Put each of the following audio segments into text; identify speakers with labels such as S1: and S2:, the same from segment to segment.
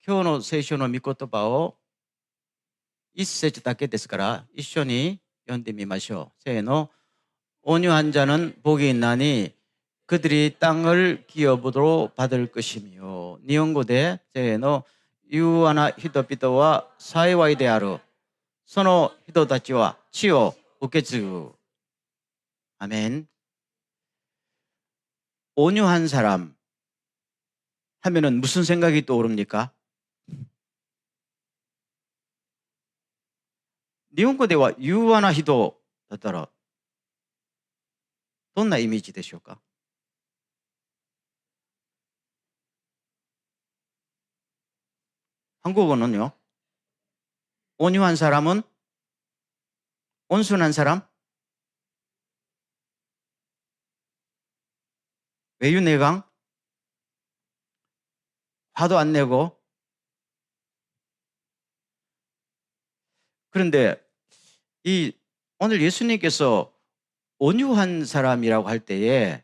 S1: 今日の聖書の御言葉を一節だけですから一緒に読んでみましょう。せーの。 온유한 자는 복이 있나니 그들이 땅을 기업으로 받을 것이며. 니온고대せーの。 유하나 히토피토와 사이와이 데아루. その人たちは地を受け継ぐ. 아멘. 온유한 사람 하면은 무슨 생각이 떠오릅니까? 니온고대와 유하나 히토だったらどんなイメージでしょうか? 한국어는요? 온유한 사람은 온순한 사람? 외유내강? 화도 안 내고? 그런데 오늘 예수님께서 온유한 사람이라고 할 때에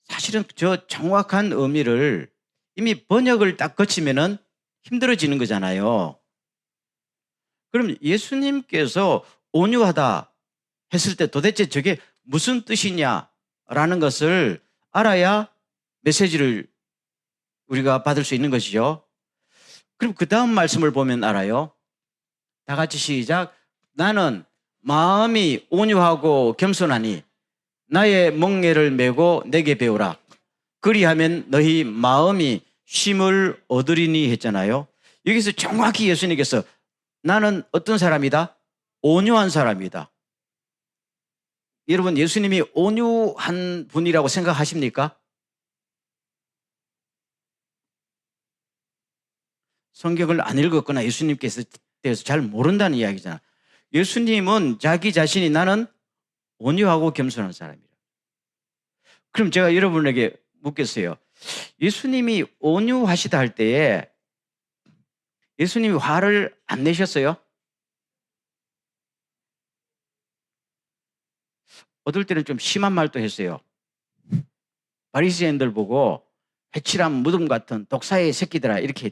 S1: 사실은 저 정확한 의미를 이미 번역을 딱 거치면은 힘들어지는 거잖아요. 그럼 예수님께서 온유하다 했을 때 도대체 저게 무슨 뜻이냐라는 것을 알아야 메시지를 우리가 받을 수 있는 것이죠. 그럼 그 다음 말씀을 보면 알아요. 다 같이 시작. 나는 마음이 온유하고 겸손하니 나의 멍에를 메고 내게 배우라. 그리하면 너희 마음이 쉼을 얻으리니 했잖아요. 여기서 정확히 예수님께서 나는 어떤 사람이다? 온유한 사람이다. 여러분, 예수님이 온유한 분이라고 생각하십니까? 성경을 안 읽었거나 예수님께서 대해서 잘 모른다는 이야기잖아. 예수님은 자기 자신이 나는 온유하고 겸손한 사람이라. 그럼 제가 여러분에게 묻겠어요. 예수님이 온유하시다 할 때에 예수님이 화를 안 내셨어요? 어떨 때는 좀 심한 말도 했어요. 바리새인들 보고 해칠한 무덤 같은 독사의 새끼들아, 이렇게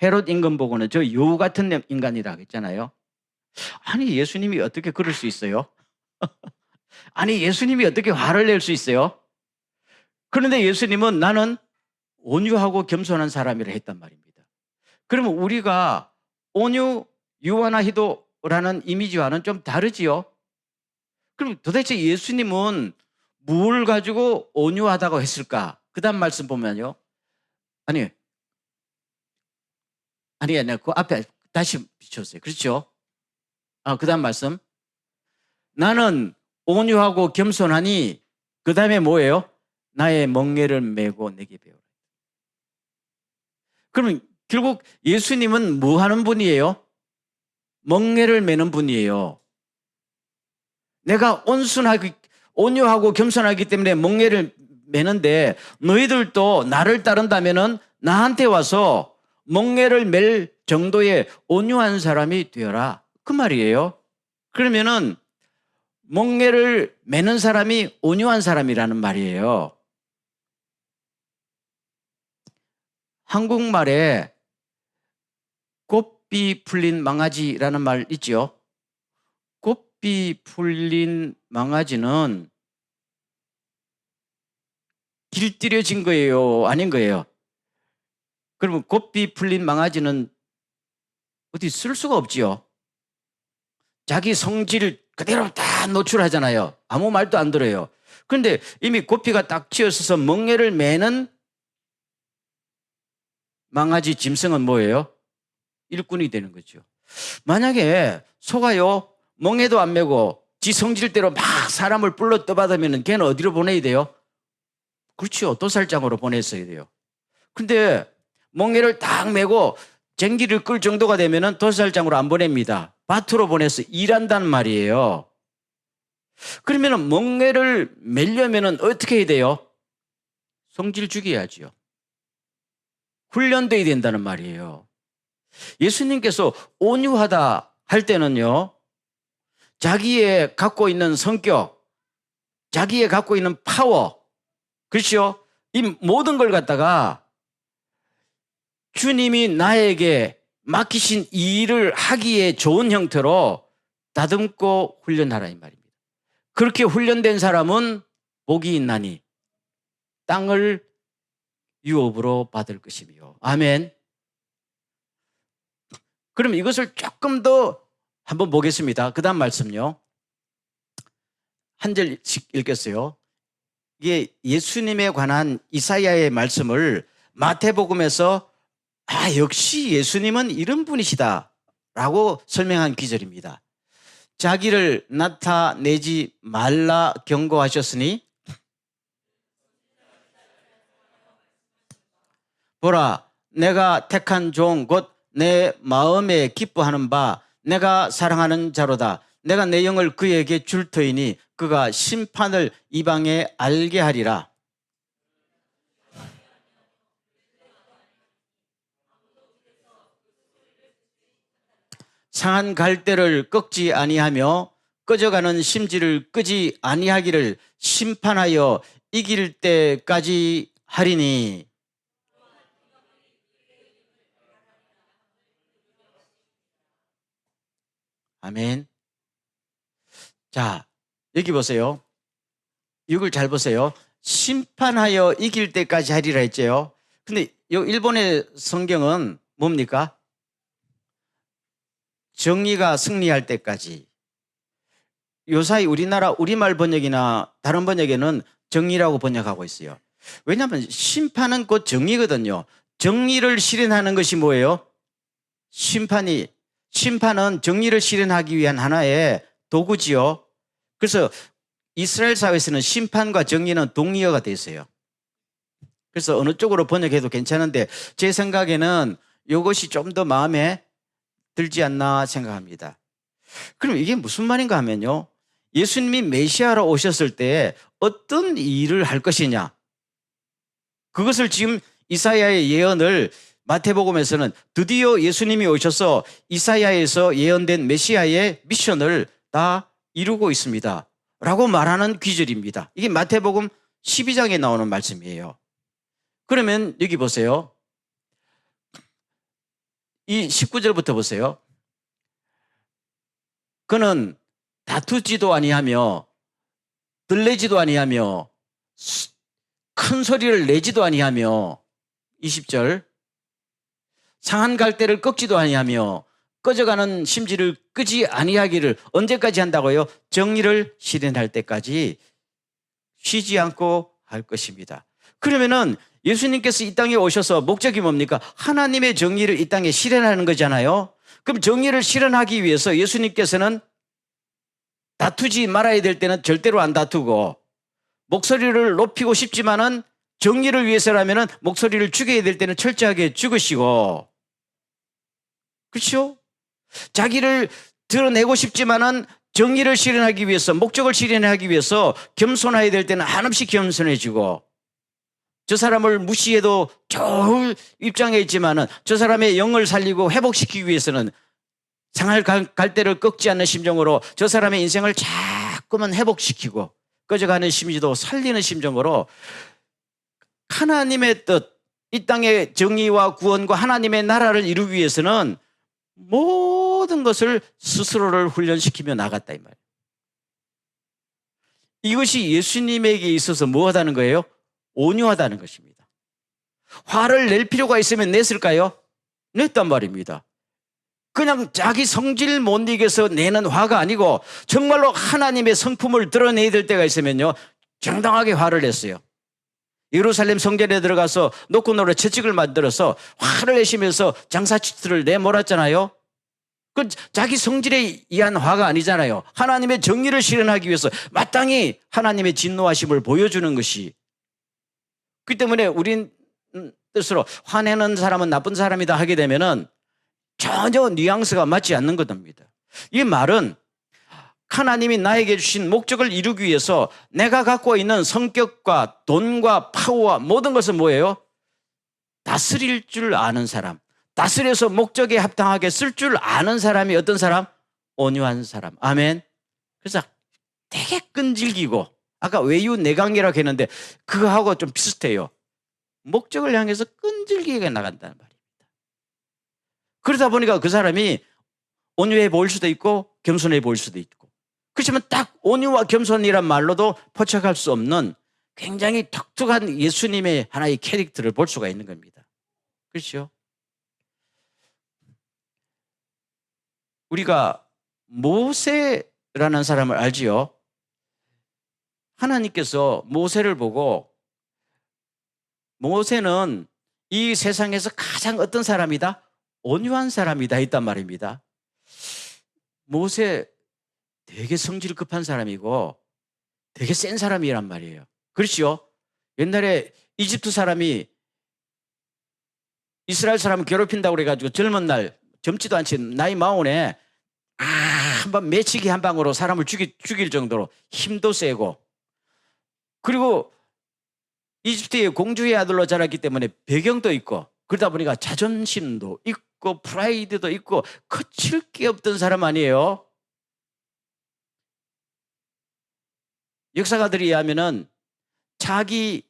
S1: 헤롯 임금 보고는 저 여우 같은 인간이라 했잖아요. 아니, 예수님이 어떻게 그럴 수 있어요? 아니, 예수님이 어떻게 화를 낼 수 있어요? 그런데 예수님은 나는 온유하고 겸손한 사람이라 했단 말입니다. 그러면 우리가 온유, 유하나 히도라는 이미지와는 좀 다르지요? 그럼 도대체 예수님은 뭘 가지고 온유하다고 했을까? 그 다음 말씀 보면요. 아니, 그 앞에 다시 비춰주세요. 그렇죠? 그 다음 말씀. 나는 온유하고 겸손하니 그 다음에 뭐예요? 나의 멍에를 메고 내게 배우라. 그러면 결국 예수님은 뭐 하는 분이에요? 멍에를 메는 분이에요. 내가 온유하고 겸손하기 때문에 멍에를 메는데 너희들도 나를 따른다면은 나한테 와서 멍에를 맬 정도의 온유한 사람이 되어라. 그 말이에요. 그러면은 멍에를 메는 사람이 온유한 사람이라는 말이에요. 한국말에 곱비 풀린 망아지라는 말 있죠? 곱비 풀린 망아지는 길들여진 거예요? 아닌 거예요? 그러면 곱비 풀린 망아지는 어디 쓸 수가 없지요? 자기 성질 그대로 다 노출하잖아요. 아무 말도 안 들어요. 그런데 이미 곱비가 딱 쥐어서서 멍에를 매는 망아지 짐승은 뭐예요? 일꾼이 되는 거죠. 만약에 소가요, 멍에도 안 메고 지 성질대로 막 사람을 불러 떠받으면 걔는 어디로 보내야 돼요? 그렇죠. 도살장으로 보냈어야 돼요. 근데 멍에를 딱 메고 쟁기를 끌 정도가 되면 도살장으로 안 보냅니다. 밭으로 보내서 일한다는 말이에요. 그러면 멍에를 매려면 어떻게 해야 돼요? 성질 죽여야죠. 훈련돼야 된다는 말이에요. 예수님께서 온유하다 할 때는요, 자기의 갖고 있는 성격, 자기의 갖고 있는 파워, 그렇죠? 이 모든 걸 갖다가 주님이 나에게 맡기신 이 일을 하기에 좋은 형태로 다듬고 훈련하라 이 말입니다. 그렇게 훈련된 사람은 복이 있나니 땅을 유업으로 받을 것이며. 아멘. 그럼 이것을 조금 더 한번 보겠습니다. 그 다음 말씀요. 한 절씩 읽겠어요. 이게 예수님에 관한 이사야의 말씀을 마태복음에서 역시 예수님은 이런 분이시다 라고 설명한 기절입니다. 자기를 나타내지 말라 경고하셨으니 보라 내가 택한 종 곧 내 마음에 기뻐하는 바 내가 사랑하는 자로다. 내가 내 영을 그에게 줄 터이니 그가 심판을 이방에 알게 하리라. 상한 갈대를 꺾지 아니하며 꺼져가는 심지를 끄지 아니하기를 심판하여 이길 때까지 하리니. 아멘. 자, 여기 보세요. 이걸 잘 보세요. 심판하여 이길 때까지 하리라 했죠. 근데 이 일본의 성경은 뭡니까? 정의가 승리할 때까지. 요사이 우리나라 우리말 번역이나 다른 번역에는 정의라고 번역하고 있어요. 왜냐하면 심판은 곧 정의거든요. 정의를 실현하는 것이 뭐예요? 심판은 정의를 실현하기 위한 하나의 도구지요. 그래서 이스라엘 사회에서는 심판과 정의는 동의어가 돼 있어요. 그래서 어느 쪽으로 번역해도 괜찮은데 제 생각에는 이것이 좀 더 마음에 들지 않나 생각합니다. 그럼 이게 무슨 말인가 하면요. 예수님이 메시아로 오셨을 때 어떤 일을 할 것이냐. 그것을 지금 이사야의 예언을 마태복음에서는 드디어 예수님이 오셔서 이사야에서 예언된 메시아의 미션을 다 이루고 있습니다. 라고 말하는 귀절입니다. 이게 마태복음 12장에 나오는 말씀이에요. 그러면 여기 보세요. 이 19절부터 보세요. 그는 다투지도 아니하며 들레지도 아니하며 큰 소리를 내지도 아니하며 20절 상한 갈대를 꺾지도 아니하며 꺼져가는 심지를 끄지 아니하기를 언제까지 한다고요? 정의를 실현할 때까지 쉬지 않고 할 것입니다. 그러면은 예수님께서 이 땅에 오셔서 목적이 뭡니까? 하나님의 정의를 이 땅에 실현하는 거잖아요. 그럼 정의를 실현하기 위해서 예수님께서는 다투지 말아야 될 때는 절대로 안 다투고 목소리를 높이고 싶지만은 정의를 위해서라면은 목소리를 죽여야 될 때는 철저하게 죽으시고, 그렇죠? 자기를 드러내고 싶지만은 정의를 실현하기 위해서, 목적을 실현하기 위해서 겸손해야 될 때는 한없이 겸손해지고, 저 사람을 무시해도 좋을 입장에 있지만은 저 사람의 영을 살리고 회복시키기 위해서는 상할 갈대를 꺾지 않는 심정으로 저 사람의 인생을 자꾸만 회복시키고 꺼져가는 심지도 살리는 심정으로 하나님의 뜻, 이 땅의 정의와 구원과 하나님의 나라를 이루기 위해서는 모든 것을 스스로를 훈련시키며 나갔다 이 말이에요. 이것이 예수님에게 있어서 뭐하다는 거예요? 온유하다는 것입니다. 화를 낼 필요가 있으면 냈을까요? 냈단 말입니다. 그냥 자기 성질 못 이겨서 내는 화가 아니고 정말로 하나님의 성품을 드러내야 될 때가 있으면요 정당하게 화를 냈어요. 예루살렘 성전에 들어가서 놓고 놀아 채찍을 만들어서 화를 내시면서 장사치트를 내몰았잖아요. 그 자기 성질에 의한 화가 아니잖아요. 하나님의 정의를 실현하기 위해서 마땅히 하나님의 진노하심을 보여주는 것이. 그렇기 때문에 우린 뜻으로 화내는 사람은 나쁜 사람이다 하게 되면은 전혀 뉘앙스가 맞지 않는 겁니다. 이 말은 하나님이 나에게 주신 목적을 이루기 위해서 내가 갖고 있는 성격과 돈과 파워와 모든 것은 뭐예요? 다스릴 줄 아는 사람, 다스려서 목적에 합당하게 쓸 줄 아는 사람이 어떤 사람? 온유한 사람. 아멘. 그래서 되게 끈질기고, 아까 외유내강이라고 했는데 그거하고 좀 비슷해요. 목적을 향해서 끈질기게 나간다는 말입니다. 그러다 보니까 그 사람이 온유해 보일 수도 있고 겸손해 보일 수도 있고, 그렇지만 딱 온유와 겸손이란 말로도 포착할 수 없는 굉장히 독특한 예수님의 하나의 캐릭터를 볼 수가 있는 겁니다. 그렇죠? 우리가 모세라는 사람을 알지요? 하나님께서 모세를 보고 모세는 이 세상에서 가장 어떤 사람이다? 온유한 사람이다 했단 말입니다. 모세 되게 성질 급한 사람이고 되게 센 사람이란 말이에요. 그렇죠? 옛날에 이집트 사람이 이스라엘 사람을 괴롭힌다고 그래가지고 젊은 날, 젊지도 않지 나이 마흔에 한번 매치기 한 방으로 사람을 죽일 정도로 힘도 세고, 그리고 이집트의 공주의 아들로 자랐기 때문에 배경도 있고, 그러다 보니까 자존심도 있고 프라이드도 있고 거칠 게 없던 사람 아니에요. 역사가들이 의하면은 자기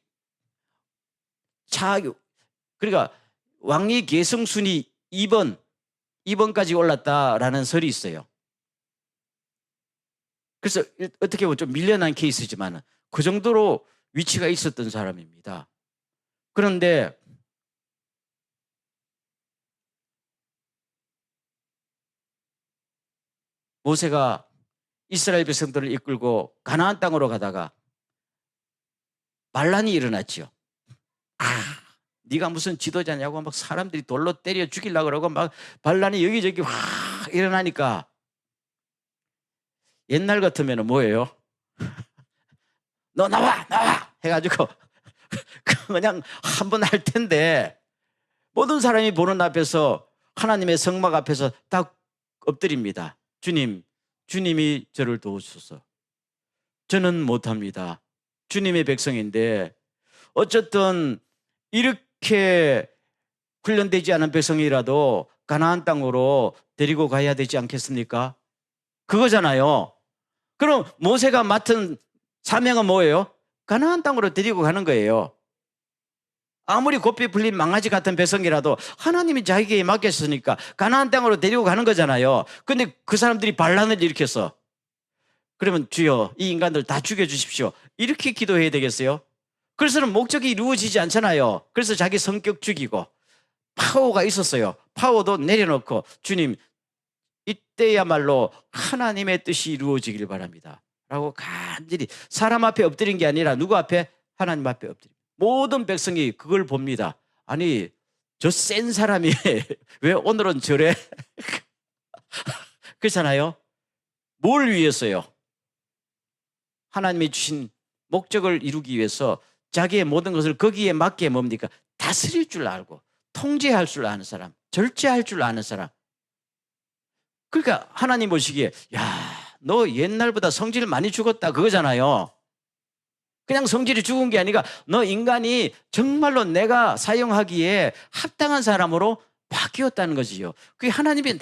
S1: 그러니까 왕위 계승 순위 2번까지 올랐다라는 설이 있어요. 그래서 어떻게 보면 좀 밀려난 케이스지만 그 정도로 위치가 있었던 사람입니다. 그런데 모세가 이스라엘 백성들을 이끌고 가나안 땅으로 가다가 반란이 일어났죠. 네가 무슨 지도자냐고 막 사람들이 돌로 때려 죽이려고 그러고 막 반란이 여기저기 확 일어나니까 옛날 같으면 뭐예요? 너 나와 해가지고 그냥 한번 할 텐데, 모든 사람이 보는 앞에서 하나님의 성막 앞에서 딱 엎드립니다. 주님이 저를 도우소서. 저는 못합니다. 주님의 백성인데 어쨌든 이렇게 훈련되지 않은 백성이라도 가나안 땅으로 데리고 가야 되지 않겠습니까? 그거잖아요. 그럼 모세가 맡은 사명은 뭐예요? 가나안 땅으로 데리고 가는 거예요. 아무리 고삐 풀린 망아지 같은 백성이라도 하나님이 자기에게 맡겼으니까 가나안 땅으로 데리고 가는 거잖아요. 근데 그 사람들이 반란을 일으켰어. 그러면 주여 이 인간들 다 죽여주십시오, 이렇게 기도해야 되겠어요? 그래서는 목적이 이루어지지 않잖아요. 그래서 자기 성격 죽이고, 파워가 있었어요. 파워도 내려놓고 주님 이때야말로 하나님의 뜻이 이루어지길 바랍니다 라고 간절히 사람 앞에 엎드린 게 아니라 누구 앞에? 하나님 앞에 엎드립니다. 모든 백성이 그걸 봅니다. 아니 저 센 사람이 왜 오늘은 저래? 그렇잖아요. 뭘 위해서요? 하나님이 주신 목적을 이루기 위해서 자기의 모든 것을 거기에 맞게 뭡니까? 다스릴 줄 알고 통제할 줄 아는 사람, 절제할 줄 아는 사람. 그러니까 하나님 보시기에 야, 너 옛날보다 성질 많이 죽었다 그거잖아요. 그냥 성질이 죽은 게 아니라 너 인간이 정말로 내가 사용하기에 합당한 사람으로 바뀌었다는 것이요. 그게 하나님이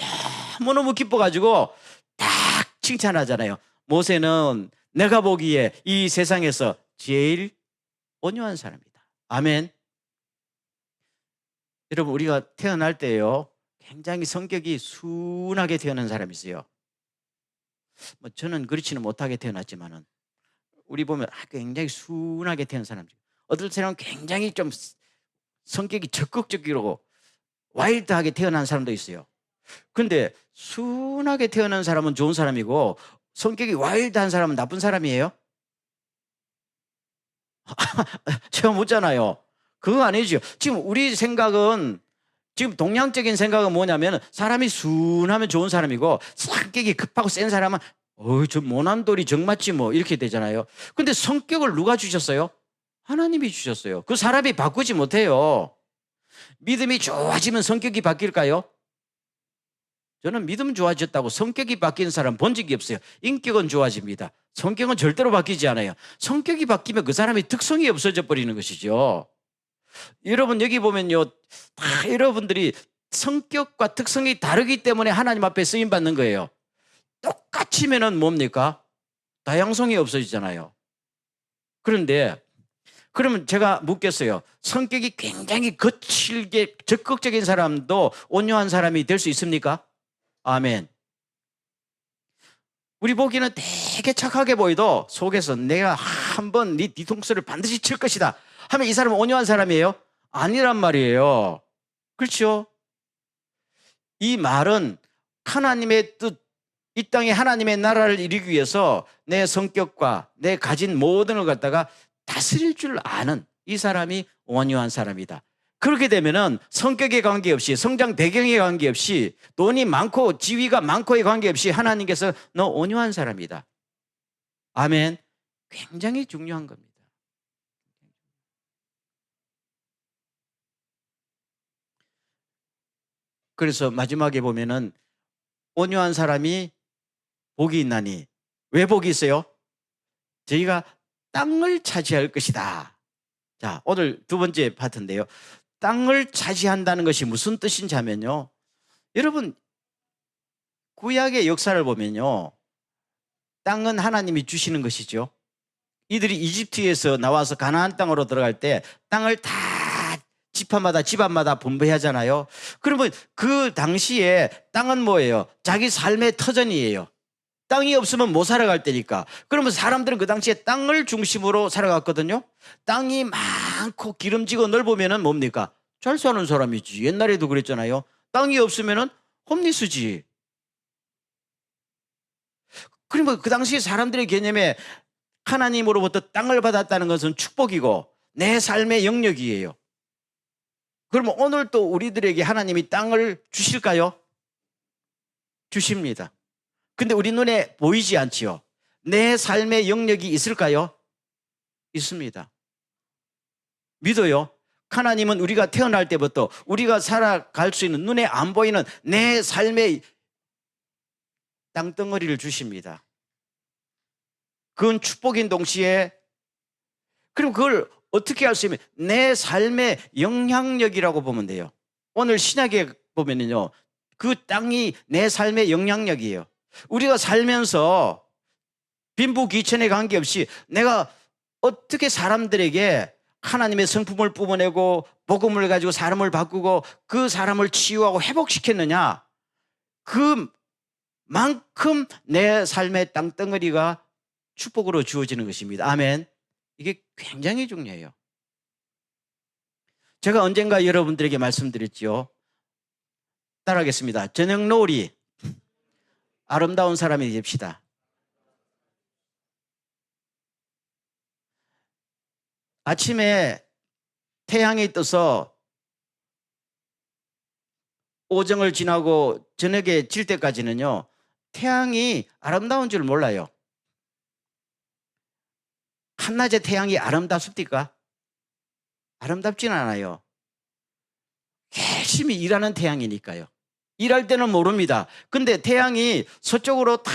S1: 너무너무 기뻐가지고 딱 칭찬하잖아요. 모세는 내가 보기에 이 세상에서 제일 온유한 사람이다. 아멘. 여러분 우리가 태어날 때요 굉장히 성격이 순하게 태어난 사람이 있어요. 뭐 저는 그렇지는 못하게 태어났지만은 우리 보면 굉장히 순하게 태어난 사람들, 어떨 때는 굉장히 좀 성격이 적극적이고 와일드하게 태어난 사람도 있어요. 그런데 순하게 태어난 사람은 좋은 사람이고 성격이 와일드한 사람은 나쁜 사람이에요? 제가 묻잖아요. 그거 아니죠. 지금 우리 생각은, 지금 동양적인 생각은 뭐냐면 사람이 순하면 좋은 사람이고 성격이 급하고 센 사람은 저 모난돌이 정맞지 뭐 이렇게 되잖아요. 근데 성격을 누가 주셨어요? 하나님이 주셨어요. 그 사람이 바꾸지 못해요. 믿음이 좋아지면 성격이 바뀔까요? 저는 믿음 좋아졌다고 성격이 바뀌는 사람 본 적이 없어요. 인격은 좋아집니다. 성격은 절대로 바뀌지 않아요. 성격이 바뀌면 그 사람의 특성이 없어져 버리는 것이죠. 여러분 여기 보면요 다 여러분들이 성격과 특성이 다르기 때문에 하나님 앞에 쓰임 받는 거예요. 똑같이면은 뭡니까? 다양성이 없어지잖아요. 그런데 그러면 제가 묻겠어요. 성격이 굉장히 거칠게 적극적인 사람도 온유한 사람이 될 수 있습니까? 아멘. 우리 보기에는 되게 착하게 보여도 속에서 내가 한번 네 뒤통수를 반드시 칠 것이다 하면 이 사람은 온유한 사람이에요? 아니란 말이에요. 그렇죠? 이 말은 하나님의 뜻, 이 땅에 하나님의 나라를 이루기 위해서 내 성격과 내 가진 모든 걸 갖다가 다스릴 줄 아는 이 사람이 온유한 사람이다. 그렇게 되면은 성격에 관계없이, 성장 배경에 관계없이, 돈이 많고 지위가 많고에 관계없이 하나님께서 너 온유한 사람이다. 아멘. 굉장히 중요한 겁니다. 그래서 마지막에 보면은 온유한 사람이 복이 있나니, 왜 복이 있어요? 저희가 땅을 차지할 것이다. 자, 오늘 두 번째 파트인데요. 땅을 차지한다는 것이 무슨 뜻인지 하면요, 여러분 구약의 역사를 보면요, 땅은 하나님이 주시는 것이죠. 이들이 이집트에서 나와서 가나안 땅으로 들어갈 때 땅을 다 집안마다 집안마다 분배하잖아요. 그러면 그 당시에 땅은 뭐예요? 자기 삶의 터전이에요. 땅이 없으면 못 살아갈 때니까. 그러면 사람들은 그 당시에 땅을 중심으로 살아갔거든요. 땅이 많고 기름지고 넓으면은 뭡니까? 잘 사는 사람이지. 옛날에도 그랬잖아요. 땅이 없으면은 홈리스지. 그러면 그 당시 사람들의 개념에 하나님으로부터 땅을 받았다는 것은 축복이고 내 삶의 영역이에요. 그러면 오늘 또 우리들에게 하나님이 땅을 주실까요? 주십니다. 근데 우리 눈에 보이지 않지요. 내 삶의 영역이 있을까요? 있습니다. 믿어요. 하나님은 우리가 태어날 때부터 우리가 살아갈 수 있는 눈에 안 보이는 내 삶의 땅덩어리를 주십니다. 그건 축복인 동시에, 그럼 그걸 어떻게 할 수 있으면 내 삶의 영향력이라고 보면 돼요. 오늘 신약에 보면은요, 그 땅이 내 삶의 영향력이에요. 우리가 살면서 빈부귀천에 관계없이 내가 어떻게 사람들에게 하나님의 성품을 뿜어내고 복음을 가지고 사람을 바꾸고 그 사람을 치유하고 회복시켰느냐, 그만큼 내 삶의 땅덩어리가 축복으로 주어지는 것입니다. 아멘. 이게 굉장히 중요해요. 제가 언젠가 여러분들에게 말씀드렸죠. 따라하겠습니다. 저녁 노을이 아름다운 사람이 됩시다. 아침에 태양이 떠서 오정을 지나고 저녁에 질 때까지는요, 태양이 아름다운 줄 몰라요. 한낮에 태양이 아름답습니까? 아름답진 않아요. 열심히 일하는 태양이니까요. 일할 때는 모릅니다. 근데 태양이 서쪽으로 탁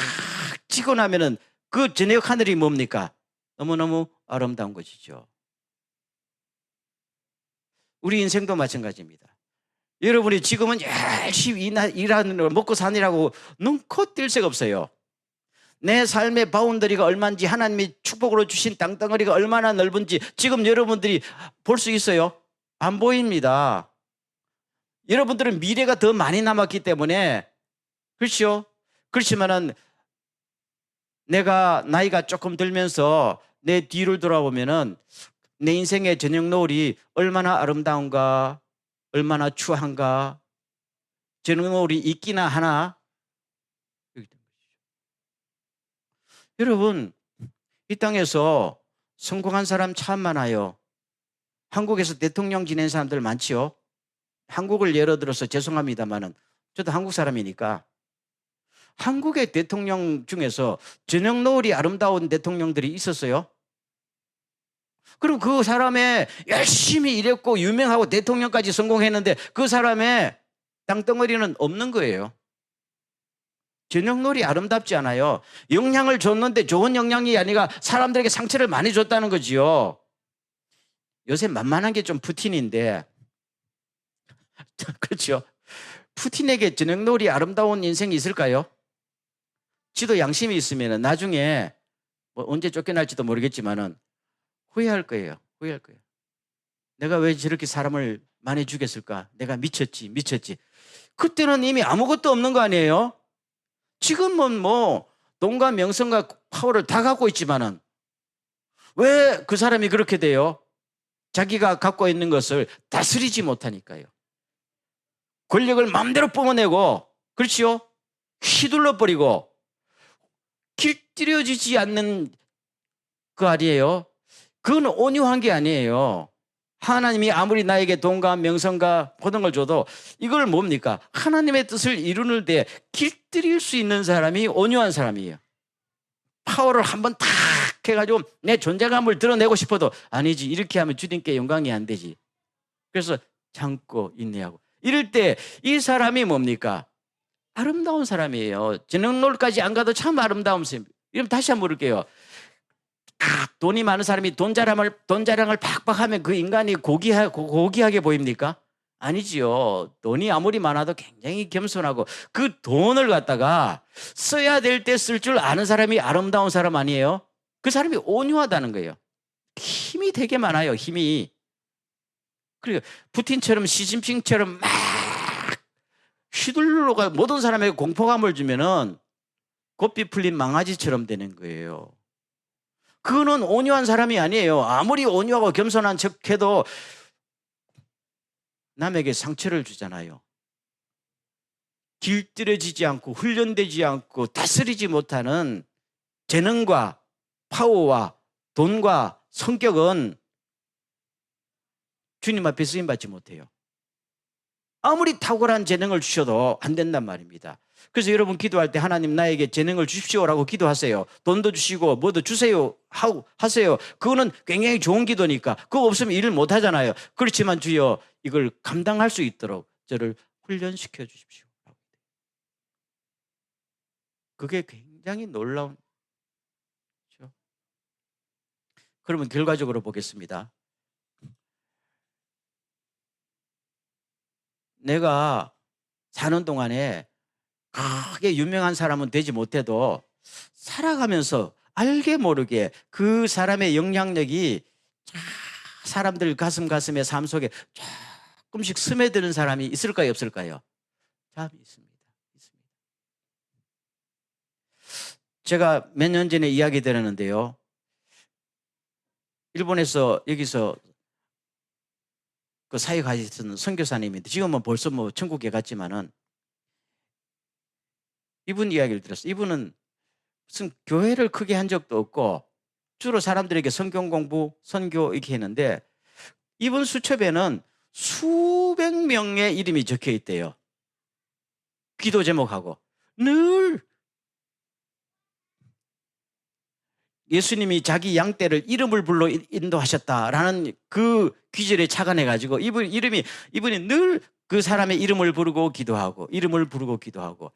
S1: 지고 나면은 그 저녁 하늘이 뭡니까? 너무너무 아름다운 것이죠. 우리 인생도 마찬가지입니다. 여러분이 지금은 열심히 일하는 걸 먹고 사느라고 눈코 뜰 새가 없어요. 내 삶의 바운더리가 얼마인지, 하나님이 축복으로 주신 땅덩어리가 얼마나 넓은지 지금 여러분들이 볼 수 있어요? 안 보입니다. 여러분들은 미래가 더 많이 남았기 때문에, 그렇죠? 그렇지만은 내가 나이가 조금 들면서 내 뒤를 돌아보면은 내 인생의 저녁 노을이 얼마나 아름다운가, 얼마나 추한가, 저녁 노을이 있기나 하나. 여러분, 이 땅에서 성공한 사람 참 많아요. 한국에서 대통령 지낸 사람들 많지요. 한국을 예로 들어서 죄송합니다만은 저도 한국 사람이니까, 한국의 대통령 중에서 저녁 노을이 아름다운 대통령들이 있었어요. 그럼 그 사람의 열심히 일했고 유명하고 대통령까지 성공했는데 그 사람의 땅덩어리는 없는 거예요. 저녁 노을이 아름답지 않아요. 영향을 줬는데 좋은 영향이 아니라 사람들에게 상처를 많이 줬다는 거지요. 요새 만만한 게 좀 푸틴인데, 그렇죠? 푸틴에게 저녁 노을이 아름다운 인생이 있을까요? 지도 양심이 있으면 나중에 뭐 언제 쫓겨날지도 모르겠지만은 후회할 거예요. 후회할 거예요. 내가 왜 저렇게 사람을 많이 죽였을까? 내가 미쳤지. 그때는 이미 아무것도 없는 거 아니에요? 지금은 뭐 돈과 명성과 파워를 다 갖고 있지만은 왜 그 사람이 그렇게 돼요? 자기가 갖고 있는 것을 다스리지 못하니까요. 권력을 마음대로 뿜어내고, 그렇지요? 휘둘러 버리고 길들여지지 않는 그 아니에요. 그건 온유한 게 아니에요. 하나님이 아무리 나에게 돈과 명성과 모든 걸 줘도 이걸 뭡니까? 하나님의 뜻을 이루는 데 길들일 수 있는 사람이 온유한 사람이에요. 파워를 한번 탁 해가지고 내 존재감을 드러내고 싶어도 아니지, 이렇게 하면 주님께 영광이 안 되지. 그래서 참고 인내하고 이럴 때 이 사람이 뭡니까? 아름다운 사람이에요. 지능놀까지 안 가도 참 아름다운 사람. 이러면 다시 한번 물을게요. 돈이 많은 사람이 돈 자랑을 팍팍 하면 그 인간이 고귀하게 보입니까? 아니지요. 돈이 아무리 많아도 굉장히 겸손하고 그 돈을 갖다가 써야 될 때 쓸 줄 아는 사람이 아름다운 사람 아니에요? 그 사람이 온유하다는 거예요. 힘이 되게 많아요. 힘이. 그리고 푸틴처럼 시진핑처럼 막 휘둘러가 모든 사람에게 공포감을 주면은 고삐 풀린 망아지처럼 되는 거예요. 그거는 온유한 사람이 아니에요. 아무리 온유하고 겸손한 척해도 남에게 상처를 주잖아요. 길들여지지 않고 훈련되지 않고 다스리지 못하는 재능과 파워와 돈과 성격은 주님 앞에 쓰임받지 못해요. 아무리 탁월한 재능을 주셔도 안 된단 말입니다. 그래서 여러분 기도할 때 하나님 나에게 재능을 주십시오라고 기도하세요. 돈도 주시고 뭐도 주세요 하세요. 그거는 굉장히 좋은 기도니까 그거 없으면 일을 못 하잖아요. 그렇지만 주여 이걸 감당할 수 있도록 저를 훈련시켜 주십시오. 그게 굉장히 놀라운 거죠. 그러면 결과적으로 보겠습니다. 내가 사는 동안에 크게 유명한 사람은 되지 못해도 살아가면서 알게 모르게 그 사람의 영향력이 사람들 가슴에 삶 속에 조금씩 스며드는 사람이 있을까요, 없을까요? 참 있습니다. 제가 몇 년 전에 이야기 들었는데요. 일본에서 여기서 그 사역하시던 선교사님인데 지금은 벌써 뭐 천국에 갔지만은 이분 이야기를 들었어요. 이분은 무슨 교회를 크게 한 적도 없고 주로 사람들에게 성경 공부, 선교 이렇게 했는데 이분 수첩에는 수백 명의 이름이 적혀 있대요. 기도 제목하고 늘 예수님이 자기 양떼를 이름을 불러 인도하셨다라는 그 귀절에 착안해가지고 이분이 늘 그 사람의 이름을 부르고 기도하고 이름을 부르고 기도하고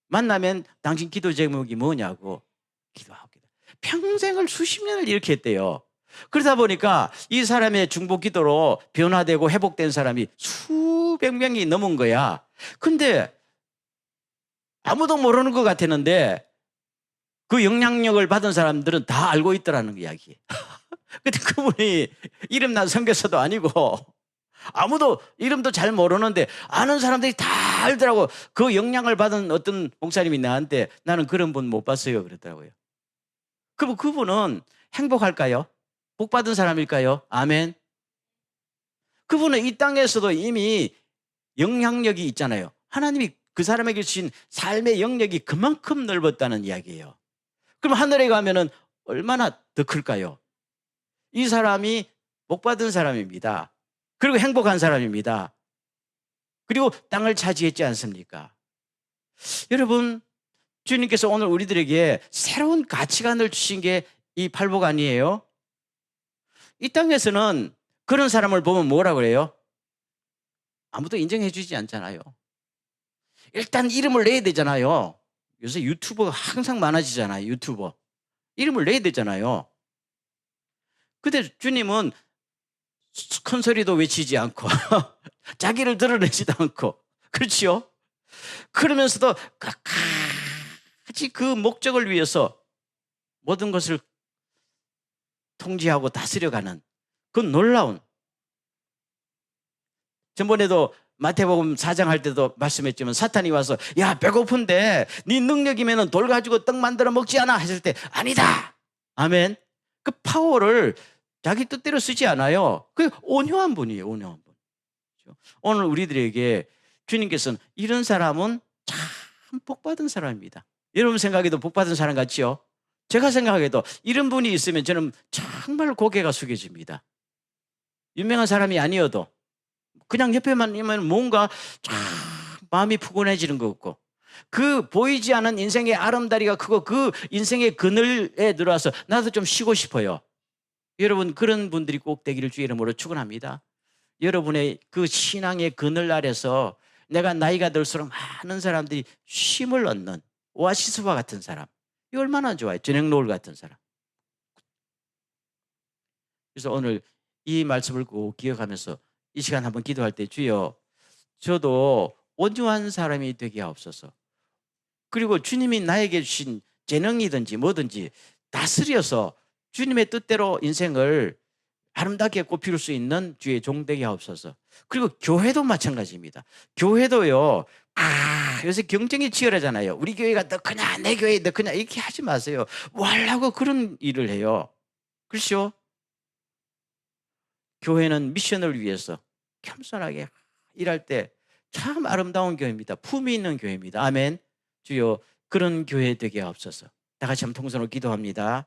S1: 만나면 당신 기도 제목이 뭐냐고 기도하고 평생을 수십 년을 이렇게 했대요. 그러다 보니까 이 사람의 중보 기도로 변화되고 회복된 사람이 수백 명이 넘은 거야. 근데 아무도 모르는 것 같았는데 그 영향력을 받은 사람들은 다 알고 있더라는 이야기. 근데 그분이 이름난 선교사도 아니고 아무도 이름도 잘 모르는데 아는 사람들이 다 알더라고. 그 영향을 받은 어떤 목사님이 나한테 나는 그런 분 못 봤어요 그랬더라고요. 그럼 그분은 행복할까요? 복 받은 사람일까요? 아멘. 그분은 이 땅에서도 이미 영향력이 있잖아요. 하나님이 그 사람에게 주신 삶의 영역이 그만큼 넓었다는 이야기예요. 그럼 하늘에 가면은 얼마나 더 클까요? 이 사람이 복 받은 사람입니다. 그리고 행복한 사람입니다. 그리고 땅을 차지했지 않습니까? 여러분, 주님께서 오늘 우리들에게 새로운 가치관을 주신 게 이 팔복 아니에요? 이 땅에서는 그런 사람을 보면 뭐라 그래요? 아무도 인정해 주지 않잖아요. 일단 이름을 내야 되잖아요. 요새 유튜버가 항상 많아지잖아요. 유튜버. 이름을 내야 되잖아요. 근데 주님은 큰 소리도 외치지 않고 자기를 드러내지도 않고 그렇지요? 그러면서도 끝까지 그 목적을 위해서 모든 것을 통제하고 다스려가는 그건 놀라운. 전번에도 마태복음 4장 할 때도 말씀했지만 사탄이 와서 야 배고픈데 네 능력이면 돌 가지고 떡 만들어 먹지 않아 했을 때 아니다. 아멘. 그 파워를 자기 뜻대로 쓰지 않아요. 그 온유한 분이에요. 온유한 분. 오늘 우리들에게 주님께서는 이런 사람은 참 복받은 사람입니다. 여러분 생각해도 복받은 사람 같지요? 제가 생각해도 이런 분이 있으면 저는 정말 고개가 숙여집니다. 유명한 사람이 아니어도 그냥 옆에만 있으면 뭔가 참 마음이 푸근해지는 것 같고 그 보이지 않은 인생의 아름다리가 크고 그 인생의 그늘에 들어와서 나도 좀 쉬고 싶어요. 여러분 그런 분들이 꼭 되기를 주의 이름으로 축원합니다. 여러분의 그 신앙의 그늘 아래서 내가 나이가 들수록 많은 사람들이 쉼을 얻는 오아시스와 같은 사람. 이 얼마나 좋아요. 저녁 노을 같은 사람. 그래서 오늘 이 말씀을 꼭 기억하면서 이 시간 한번 기도할 때 주여 저도 온유한 사람이 되게 하옵소서. 그리고 주님이 나에게 주신 재능이든지 뭐든지 다스려서 주님의 뜻대로 인생을 아름답게 꽃피울 수 있는 주의 종 되게 하옵소서. 그리고 교회도 마찬가지입니다. 교회도요. 요새 경쟁이 치열하잖아요. 우리 교회가 더 크냐 내 교회 더 크냐 이렇게 하지 마세요. 뭐 하려고 그런 일을 해요. 그렇죠? 교회는 미션을 위해서 겸손하게 일할 때 참 아름다운 교회입니다. 품이 있는 교회입니다. 아멘. 주여 그런 교회 되게 하옵소서. 다 같이 한번 통성으로 기도합니다.